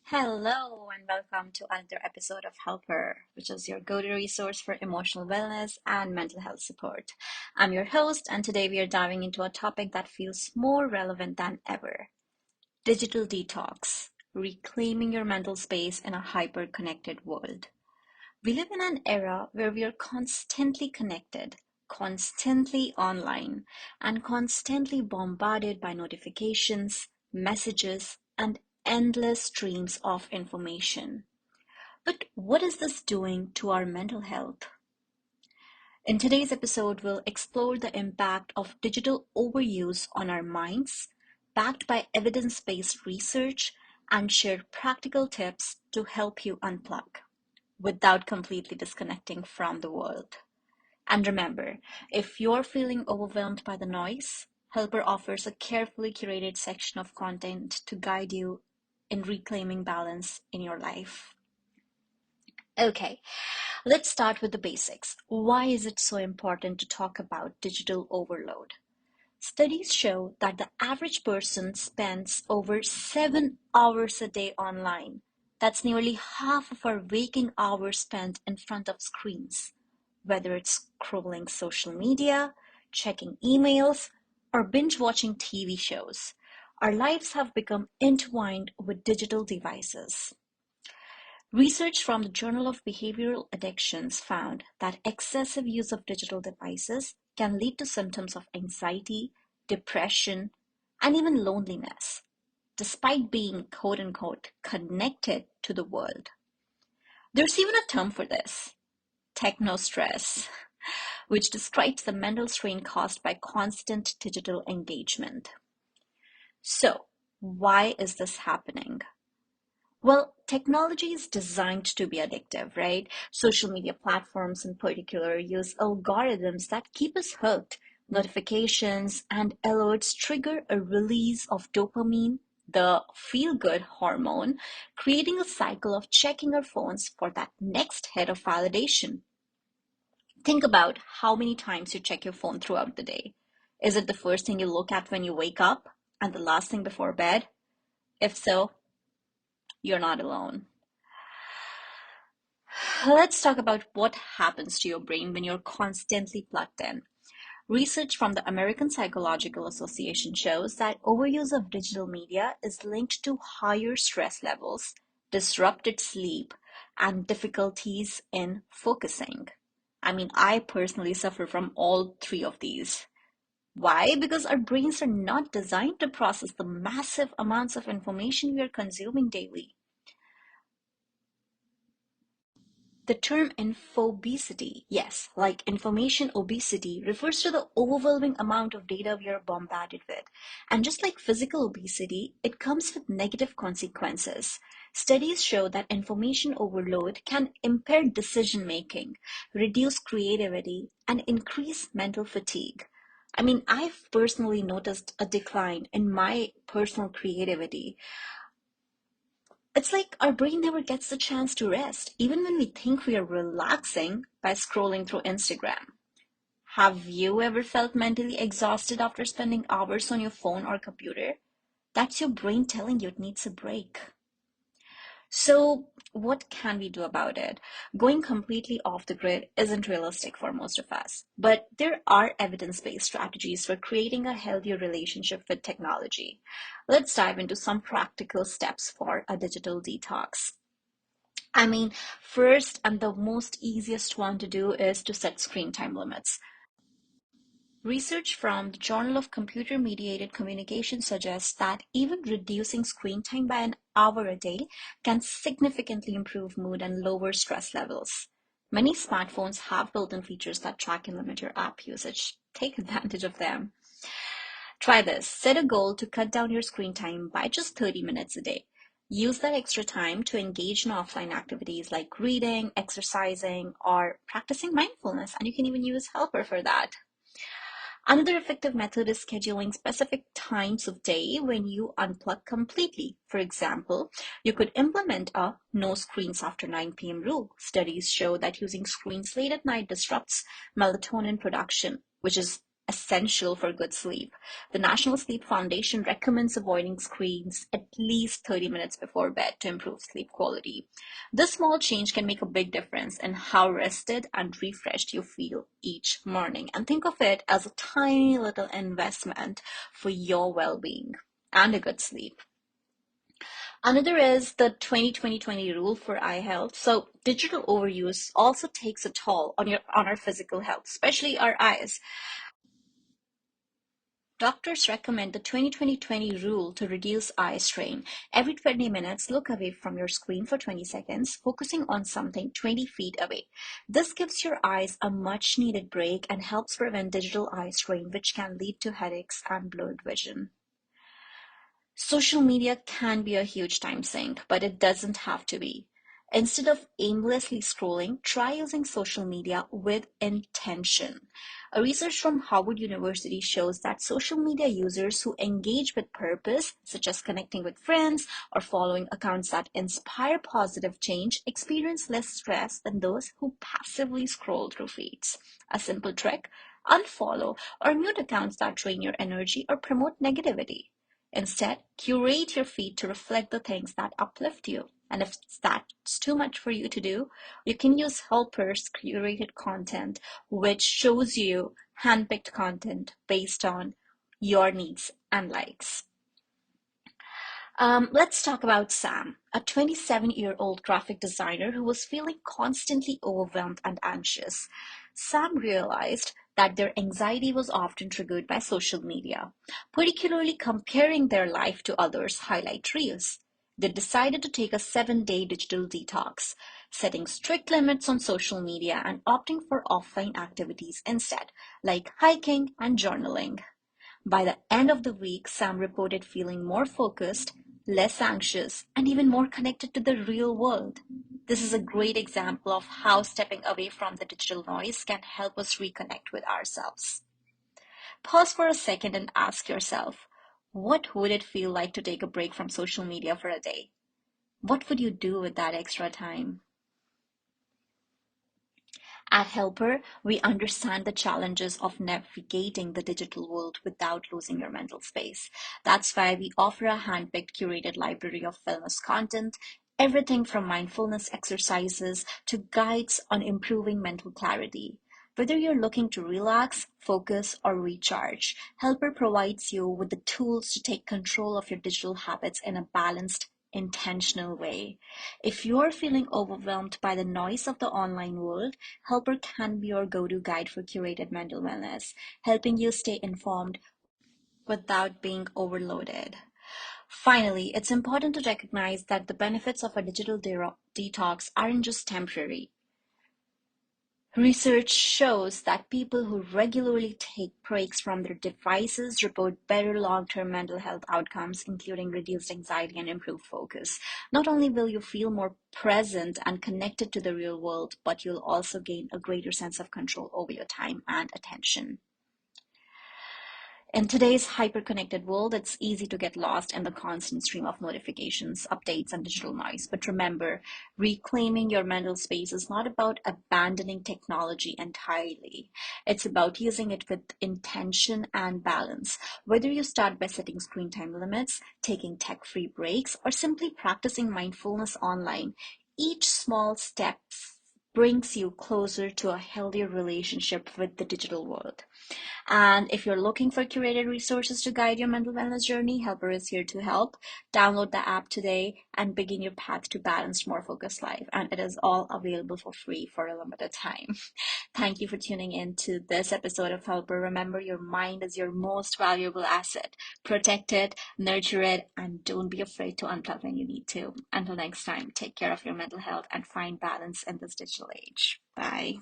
Hello, and welcome to another episode of Helper, which is your go to resource for emotional wellness and mental health support. I'm your host, and today we are diving into a topic that feels more relevant than ever: digital detox, reclaiming your mental space in a hyper connected world. We live in an era where we are constantly connected, constantly online, and constantly bombarded by notifications, messages, and endless streams of information. But what is this doing to our mental health? In today's episode, we'll explore the impact of digital overuse on our minds, backed by evidence based research, and share practical tips to help you unplug without completely disconnecting from the world. And remember, if you're feeling overwhelmed by the noise, Helper offers a carefully curated section of content to guide you in reclaiming balance in your life. Okay, let's start with the basics. Why is it so important to talk about digital overload? Studies show that the average person spends over 7 hours a day online. That's nearly half of our waking hours spent in front of screens, whether it's scrolling social media, checking emails, or binge watching TV shows. Our lives have become entwined with digital devices. Research from the Journal of Behavioral Addictions found that excessive use of digital devices can lead to symptoms of anxiety, depression, and even loneliness, despite being quote unquote connected to the world. There's even a term for this: techno stress, which describes the mental strain caused by constant digital engagement. So, why is this happening? Well, technology is designed to be addictive, right? Social media platforms in particular use algorithms that keep us hooked. Notifications and alerts trigger a release of dopamine, the feel good hormone, creating a cycle of checking our phones for that next hit of validation. Think about how many times you check your phone throughout the day. Is it the first thing you look at when you wake up and the last thing before bed? If so, you're not alone. Let's talk about what happens to your brain when you're constantly plugged in. Research from the American Psychological Association shows that overuse of digital media is linked to higher stress levels, disrupted sleep, and difficulties in focusing. I mean, I personally suffer from all three of these. Why? Because our brains are not designed to process the massive amounts of information we are consuming daily. The term infobesity, yes, like information obesity, refers to the overwhelming amount of data we are bombarded with. And just like physical obesity, it comes with negative consequences. Studies show that information overload can impair decision making, reduce creativity, and increase mental fatigue. I mean, I've personally noticed a decline in my personal creativity. It's like our brain never gets the chance to rest, even when we think we are relaxing by scrolling through Instagram. Have you ever felt mentally exhausted after spending hours on your phone or computer? That's your brain telling you it needs a break. So, what can we do about it? Going completely off the grid isn't realistic for most of us, but there are evidence based strategies for creating a healthier relationship with technology. Let's dive into some practical steps for a digital detox. I mean, first and the most easiest one to do is to set screen time limits. Research from the Journal of Computer Mediated Communication suggests that even reducing screen time by an hour a day can significantly improve mood and lower stress levels. Many smartphones have built-in features that track and limit your app usage. Take advantage of them. Try this. Set a goal to cut down your screen time by just 30 minutes a day. Use that extra time to engage in offline activities like reading, exercising, or practicing mindfulness, and you can even use Helper for that. Another effective method is scheduling specific times of day when you unplug completely. For example, you could implement a no screens after 9 p.m. rule. Studies show that using screens late at night disrupts melatonin production, which is essential for good sleep. The National Sleep Foundation recommends avoiding screens at least 30 minutes before bed to improve sleep quality. This small change can make a big difference in how rested and refreshed you feel each morning. And think of it as a tiny little investment for your well being and a good sleep. Another is the 20-20-20 rule for eye health. So digital overuse also takes a toll on our physical health, especially our eyes. Doctors recommend the 20-20-20 rule to reduce eye strain. Every 20 minutes, look away from your screen for 20 seconds, focusing on something 20 feet away. This gives your eyes a much needed break and helps prevent digital eye strain, which can lead to headaches and blurred vision. Social media can be a huge time sink, but it doesn't have to be. Instead of aimlessly scrolling, try using social media with intention. A research from Harvard University shows that social media users who engage with purpose, such as connecting with friends or following accounts that inspire positive change, experience less stress than those who passively scroll through feeds. A simple trick: unfollow or mute accounts that drain your energy or promote negativity. Instead, curate your feed to reflect the things that uplift you. And if that's too much for you to do, you can use Helper's curated content, which shows you handpicked content based on your needs and likes. Let's talk about Sam, a 27-year-old graphic designer who was feeling constantly overwhelmed and anxious. Sam realized that their anxiety was often triggered by social media, particularly comparing their life to others' highlight reels. They decided to take a 7-day digital detox, setting strict limits on social media and opting for offline activities instead, like hiking and journaling. By the end of the week, Sam reported feeling more focused, less anxious, and even more connected to the real world. This is a great example of how stepping away from the digital noise can help us reconnect with ourselves. Pause for a second and ask yourself, what would it feel like to take a break from social media for a day? What would you do with that extra time? At Helper, we understand the challenges of navigating the digital world without losing your mental space. That's why we offer a handpicked curated library of wellness content, everything from mindfulness exercises to guides on improving mental clarity. Whether you're looking to relax, focus, or recharge, Helper provides you with the tools to take control of your digital habits in a balanced, intentional way. If you're feeling overwhelmed by the noise of the online world, Helper can be your go-to guide for curated mental wellness, helping you stay informed without being overloaded. Finally, it's important to recognize that the benefits of a digital detox aren't just temporary. Research shows that people who regularly take breaks from their devices report better long-term mental health outcomes, including reduced anxiety and improved focus. Not only will you feel more present and connected to the real world, but you'll also gain a greater sense of control over your time and attention. In today's hyper-connected world, it's easy to get lost in the constant stream of notifications, updates, and digital noise. But remember, reclaiming your mental space is not about abandoning technology entirely. It's about using it with intention and balance. Whether you start by setting screen time limits, taking tech-free breaks, or simply practicing mindfulness online, each small step brings you closer to a healthier relationship with the digital world. And if you're looking for curated resources to guide your mental wellness journey, Helper is here to help. Download the app today and begin your path to balanced, more focused life. And it is all available for free for a limited time. Thank you for tuning in to this episode of Helper. Remember, your mind is your most valuable asset. Protect it, nurture it, and don't be afraid to unplug when you need to. Until next time, take care of your mental health and find balance in this digital age. Bye.